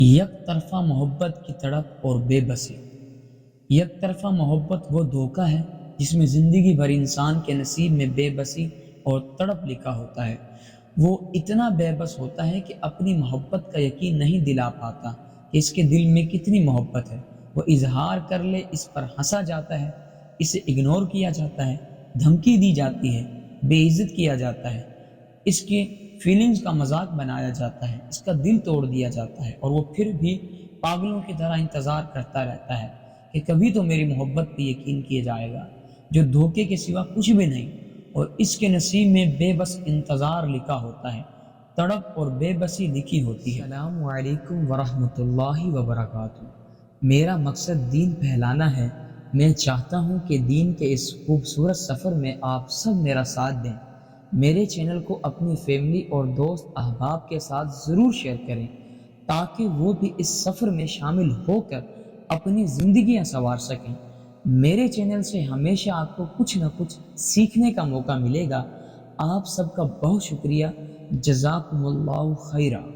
یک طرفہ محبت کی تڑپ اور بے بسی۔ یک طرفہ محبت وہ دھوکہ ہے جس میں زندگی بھر انسان کے نصیب میں بے بسی اور تڑپ لکھا ہوتا ہے۔ وہ اتنا بے بس ہوتا ہے کہ اپنی محبت کا یقین نہیں دلا پاتا کہ اس کے دل میں کتنی محبت ہے۔ وہ اظہار کر لے اس پر ہنسا جاتا ہے، اسے اگنور کیا جاتا ہے، دھمکی دی جاتی ہے، بے عزت کیا جاتا ہے، اس کی فیلنگز کا مذاق بنایا جاتا ہے، اس کا دل توڑ دیا جاتا ہے، اور وہ پھر بھی پاگلوں کی طرح انتظار کرتا رہتا ہے کہ کبھی تو میری محبت پہ یقین کیا جائے گا، جو دھوکے کے سوا کچھ بھی نہیں۔ اور اس کے نصیب میں بے بس انتظار لکھا ہوتا ہے، تڑپ اور بے بسی لکھی ہوتی ہے۔ السلام علیکم ورحمۃ اللہ وبرکاتہ۔ میرا مقصد دین پھیلانا ہے۔ میں چاہتا ہوں کہ دین کے اس خوبصورت سفر میں آپ سب میرا ساتھ دیں۔ میرے چینل کو اپنی فیملی اور دوست احباب کے ساتھ ضرور شیئر کریں تاکہ وہ بھی اس سفر میں شامل ہو کر اپنی زندگیاں سنوار سکیں۔ میرے چینل سے ہمیشہ آپ کو کچھ نہ کچھ سیکھنے کا موقع ملے گا۔ آپ سب کا بہت شکریہ۔ جزاکم اللہ خیرہ۔